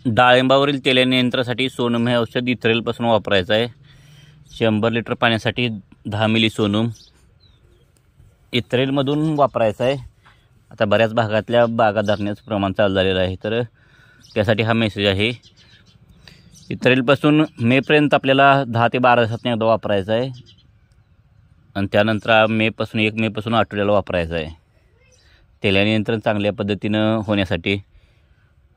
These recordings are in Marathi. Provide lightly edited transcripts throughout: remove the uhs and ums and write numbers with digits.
डाळिंबावरील तेल नियंत्रणासाठी सोनम हे औषध इथ्रेलपासून वापरायचं आहे। 100 लिटर पाण्यासाठी 10 मिली सोनम इथ्रेलमधून वापरायचं आहे। आता बऱ्याच भागातल्या बागा धरण्याचं प्रमाण चालू झालेलं आहे, तर त्यासाठी हा मेसेज आहे। इथ्रेलपासून मेपर्यंत आपल्याला 10 ते 12 दिवसांनी एकदा वापरायचं आहे आणि त्यानंतर 1 मेपासून आठवड्याला वापरायचं आहे। तेल नियंत्रण चांगल्या पद्धतीनं होण्यासाठी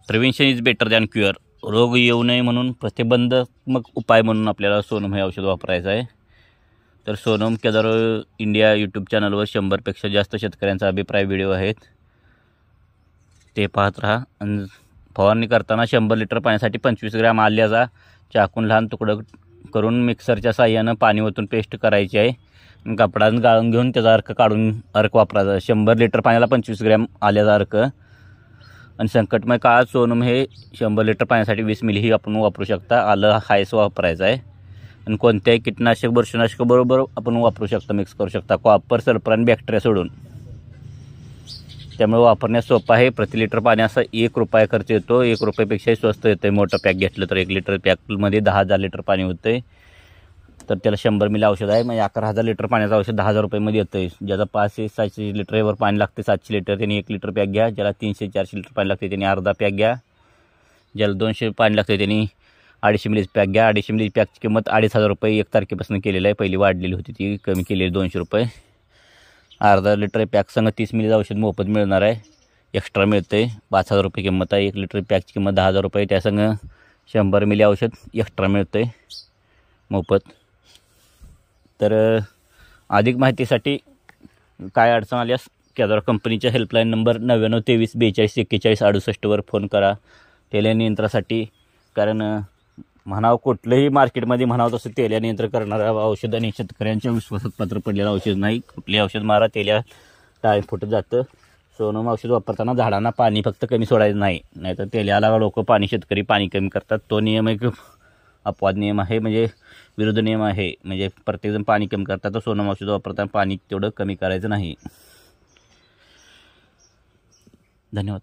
prevention is better than cure, रोग येऊ नये म्हणून प्रतिबंधात्मक उपाय म्हणून आपल्याला सोनम हे औषध वापरायचं आहे। तर सोनम केदार इंडिया यूट्यूब चॅनलवर 100पेक्षा जास्त शेतकऱ्यांचा अभिप्राय व्हिडिओ आहेत, ते पाहत राहा। आणि फवारणी करताना 100 लिटर पाण्यासाठी 25 ग्रॅम आल्याचा चाकून लहान तुकडं करून मिक्सरच्या साह्यानं पाणी ओतून पेस्ट करायची आहे। कपड्यानं गाळून घेऊन त्याचा अर्क काढून अर्क वापरायचा। 100 लिटर पाण्याला 25 ग्रॅम आल्याचा अर्क। आणि संकटमय काळात सोनम हे 100 लिटर पाण्यासाठी 20 मिली ही आपण वापरू शकता। आलं हायस वापरायचं आहे आणि कोणत्याही कीटनाशक बुरशीनाशकाबरोबर आपण वापरू शकता, मिक्स करू शकता, कॉपर, सल्फर आणि बॅक्टेरिया सोडून। त्यामुळे वापरण्यास सोपं आहे। प्रति लिटर पाण्याचा 1 रुपया खर्च येतो, 1 रुपयापेक्षाही स्वस्त येते। मोठं पॅक घेतलं तर 1 लिटर पॅकमध्ये 10,000 लिटर पाणी होतं, तर त्याला 100 मिली औषध आहे, म्हणजे 11,000 लिटर पाण्याचं औषध 10,000 रुपयामध्ये येतं। ज्याला 500 700 लिटरवर पाणी लागते, 700 लिटर, त्यांनी 1 लिटर पॅक घ्या। ज्याला 300 400 लिटर पाणी लागते त्यांनी अर्धा पॅक घ्या। ज्याला 200 पाणी लागते त्यांनी 250 मिली पॅक घ्या। 250 मिली पॅकची किंमत 2,500 रुपये 1 तारखेपासून केलेली आहे, पहिली वाढलेली होती ती कमी केलेली 200 रुपये। अर्धा लिटर पॅक संग 30 मिलीचं औषध मोफत मिळणार आहे, एक्स्ट्रा मिळते, 5,000 रुपये किंमत आहे। 1 लिटर पॅकची किंमत 10,000 रुपये, त्यासंग 100 मिली औषध एक्स्ट्रा मिळते मोफत। तर अधिक माहितीसाठी काय अडचण आल्यास केदार कंपनीच्या हेल्पलाईन नंबर 99 23 42 41 68 वर फोन करा तेल नियंत्रणासाठी। कारण म्हणावं कुठलंही मार्केटमध्ये म्हणावं तसं तेल नियंत्रण करणारं औषध आणि शेतकऱ्यांच्या विश्वासात पात्र पडलेलं औषध नाही। कुठले औषध मारा तेल्या टाळी फुटत जातं। सोनम औषध वापरताना झाडांना पाणी फक्त कमी सोडायचं नाही, नाहीतर तेल्याला लोक शेतकरी पाणी कमी करतात। तो नियम एक अपवाद नियम आहे, म्हणजे विरुद्ध नियम आहे, म्हणजे प्रत्येकजण पाणी कमी करतात, तर सोनम औषध वापरताना पाणी तेवढं कमी करायचं नाही। धन्यवाद।